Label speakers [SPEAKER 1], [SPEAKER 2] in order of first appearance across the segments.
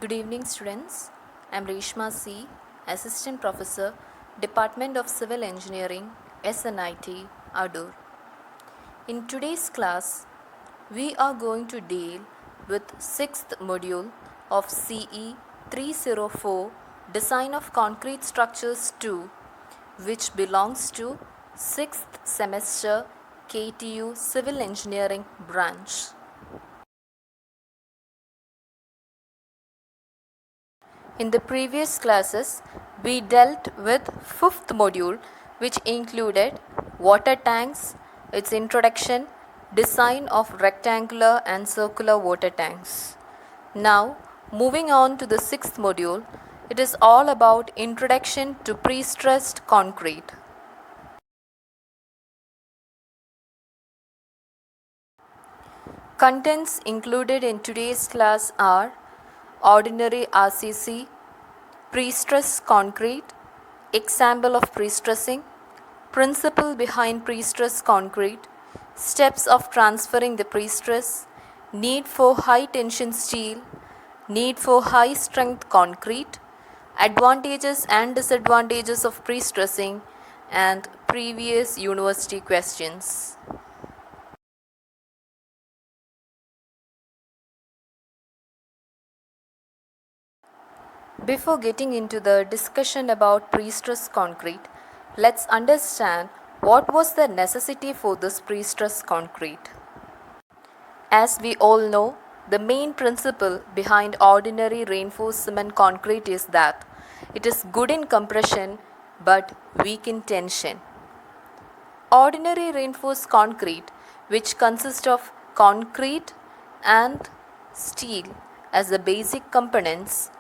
[SPEAKER 1] Good evening, students. I am Reshma C., Assistant Professor, Department of Civil Engineering, SNIT, Adur. In today's class, we are going to deal with 6th module of CE 304 Design of Concrete Structures 2, which belongs to 6th semester KTU Civil Engineering branch. In the previous classes, we dealt with 5th module, which included water tanks, its introduction, design of rectangular and circular water tanks. Now, moving on to the 6th module, it is all about introduction to prestressed concrete. Contents included in today's class are ordinary RCC, prestressed concrete, example of prestressing, principle behind prestressed concrete, steps of transferring the prestress, need for high tension steel, need for high strength concrete, advantages and disadvantages of prestressing, and previous university questions. Before getting into the discussion about prestressed concrete, let's understand what was the necessity for this prestressed concrete. As we all know, the main principle behind ordinary reinforced cement concrete is that it is good in compression but weak in tension. Ordinary reinforced concrete, which consists of concrete and steel as the basic components,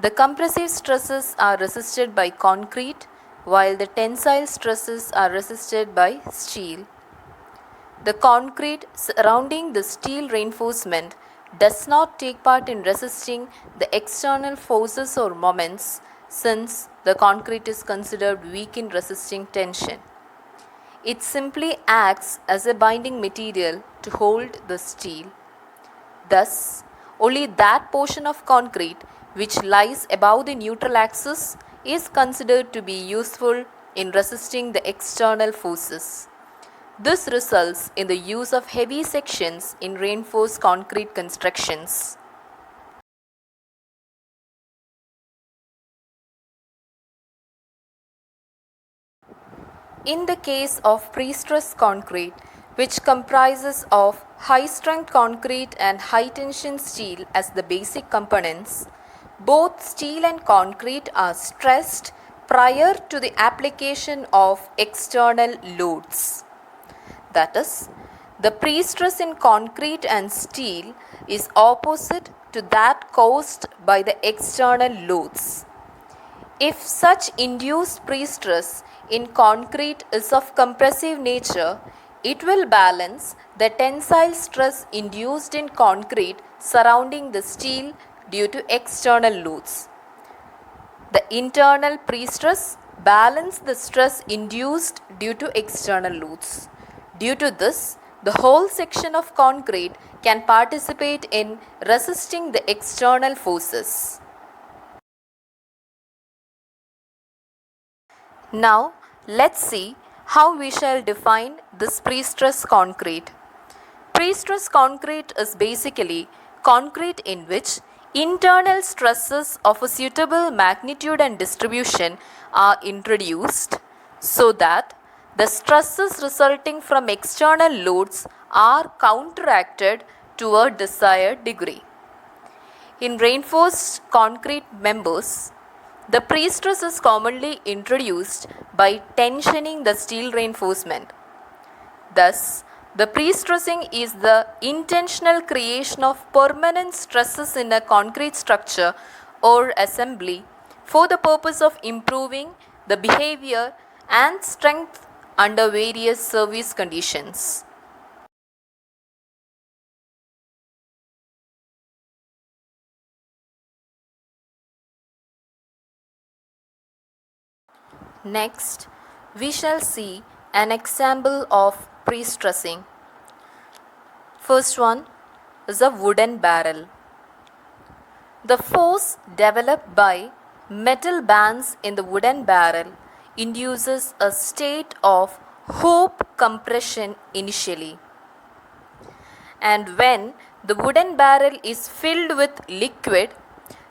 [SPEAKER 1] the compressive stresses are resisted by concrete while the tensile stresses are resisted by steel. The concrete surrounding the steel reinforcement does not take part in resisting the external forces or moments since the concrete is considered weak in resisting tension. It simply acts as a binding material to hold the steel. Thus, only that portion of concrete which lies above the neutral axis is considered to be useful in resisting the external forces. This results in the use of heavy sections in reinforced concrete constructions. In the case of prestressed concrete, which comprises of high-strength concrete and high-tension steel as the basic components, both steel and concrete are stressed prior to the application of external loads. That is, the prestress in concrete and steel is opposite to that caused by the external loads. If such induced prestress in concrete is of compressive nature, it will balance the tensile stress induced in concrete surrounding the steel due to external loads. The internal prestress balance the stress induced due to external loads. Due to this, the whole section of concrete can participate in resisting the external forces. Now, let's see how we shall define this prestressed concrete. Prestressed concrete is basically concrete in which internal stresses of a suitable magnitude and distribution are introduced so that the stresses resulting from external loads are counteracted to a desired degree. In reinforced concrete members, the prestress is commonly introduced by tensioning the steel reinforcement. Thus, the prestressing is the intentional creation of permanent stresses in a concrete structure or assembly for the purpose of improving the behavior and strength under various service conditions. Next, we shall see an example of prestressing. First one is a wooden barrel. The force developed by metal bands in the wooden barrel induces a state of hoop compression initially. And when the wooden barrel is filled with liquid,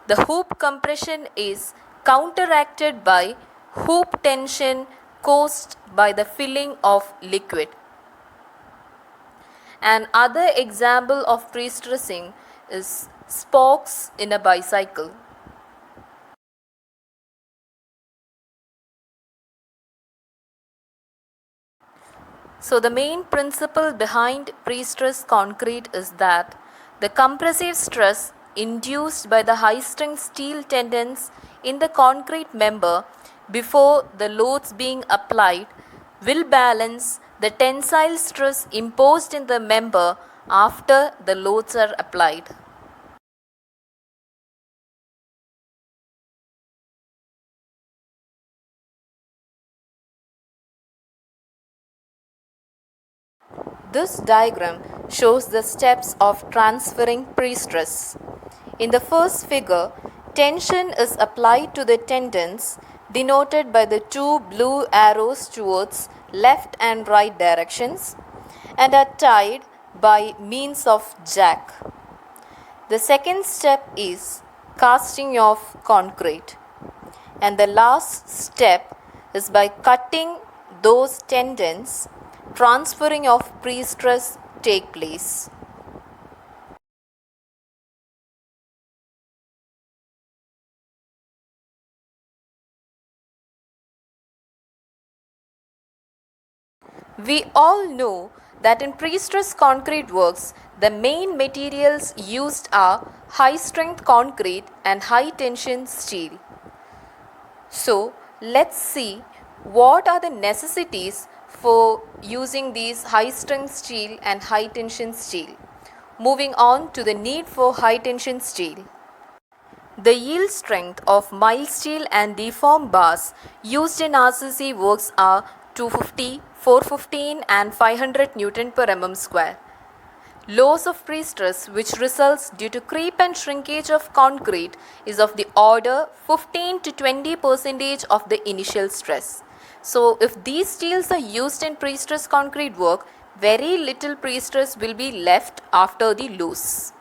[SPEAKER 1] the hoop compression is counteracted by hoop tension caused by the filling of liquid. An other example of prestressing is spokes in a bicycle. So the main principle behind prestressed concrete is that the compressive stress induced by the high-strength steel tendons in the concrete member before the loads being applied will balance the tensile stress imposed in the member after the loads are applied. This diagram shows the steps of transferring prestress. In the first figure, tension is applied to the tendons denoted by the two blue arrows towards left and right directions and are tied by means of jack. The second step is casting of concrete, and the last step is by cutting those tendons, transferring of prestress take place. We all know that in prestressed concrete works, the main materials used are high strength concrete and high tension steel. So, let's see what are the necessities for using these high strength steel and high tension steel. Moving on to the need for high tension steel. The yield strength of mild steel and deformed bars used in RCC works are 250, 415 and 500 Newton per mm square. Loss of prestress which results due to creep and shrinkage of concrete is of the order 15 to 20% of the initial stress. So if these steels are used in prestressed concrete work, very little prestress will be left after the loss.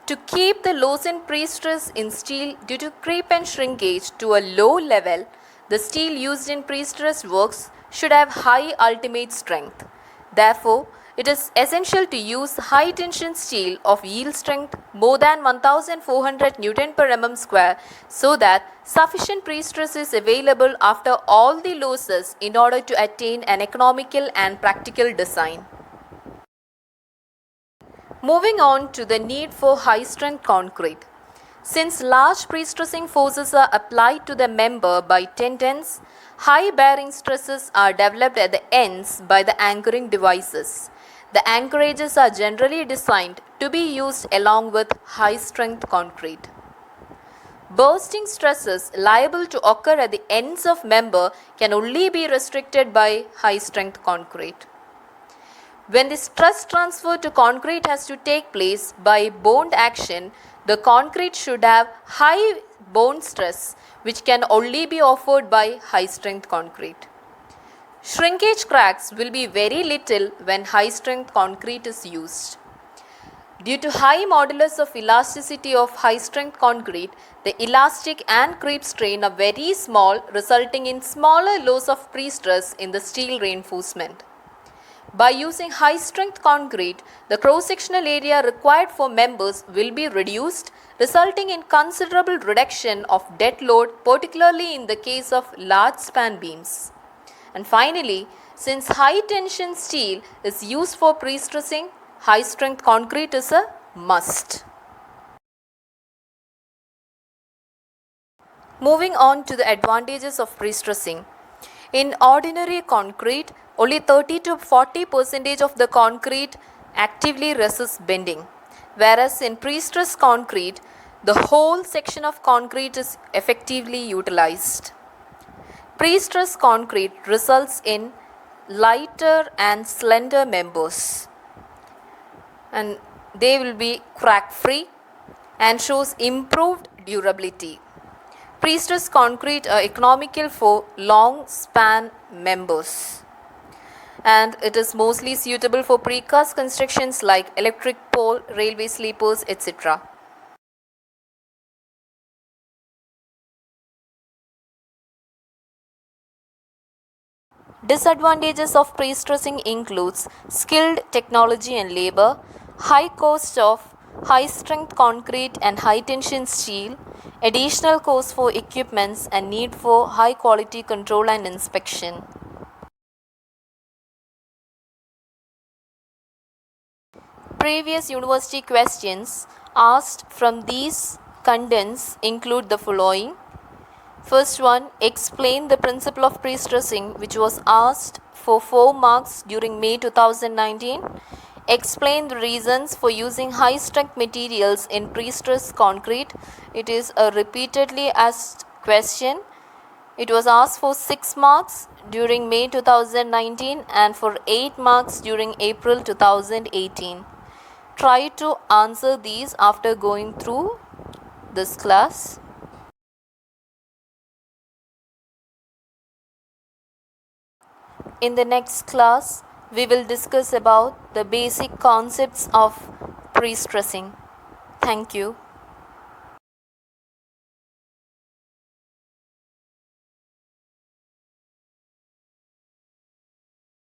[SPEAKER 1] To keep the loss in prestress in steel due to creep and shrinkage to a low level, the steel used in prestressed works should have high ultimate strength. Therefore, it is essential to use high tension steel of yield strength more than 1400 Newton per mm square so that sufficient prestress is available after all the losses in order to attain an economical and practical design. Moving on to the need for high strength concrete. Since large prestressing forces are applied to the member by tendons, high bearing stresses are developed at the ends by the anchoring devices. The anchorages are generally designed to be used along with high strength concrete. Bursting stresses liable to occur at the ends of member can only be restricted by high strength concrete. When the stress transfer to concrete has to take place by bond action, the concrete should have high bond stress, which can only be offered by high strength concrete. Shrinkage cracks will be very little when high strength concrete is used. Due to high modulus of elasticity of high strength concrete, the elastic and creep strain are very small, resulting in smaller loss of prestress in the steel reinforcement. By using high strength concrete, the cross-sectional area required for members will be reduced, resulting in considerable reduction of dead load, particularly in the case of large span beams. And finally, since high tension steel is used for prestressing, high strength concrete is a must. Moving on to the advantages of prestressing. In ordinary concrete, only 30 to 40% of the concrete actively resists bending, whereas in prestressed concrete, the whole section of concrete is effectively utilized. Prestressed concrete results in lighter and slender members, and they will be crack free, and shows improved durability. Prestressed concrete are economical for long span members, and it is mostly suitable for precast constructions like electric pole, railway sleepers, etc. Disadvantages of prestressing includes skilled technology and labor, high cost of high strength concrete and high tension steel, additional cost for equipments and need for high quality control and inspection. Previous university questions asked from these contents include the following. First one, explain the principle of prestressing, which was asked for 4 marks during May 2019. Explain the reasons for using high strength materials in prestressed concrete. It is a repeatedly asked question. It was asked for 6 marks during May 2019 and for 8 marks during April 2018. Try to answer these after going through this class. In the next class, we will discuss about the basic concepts of prestressing. Thank you.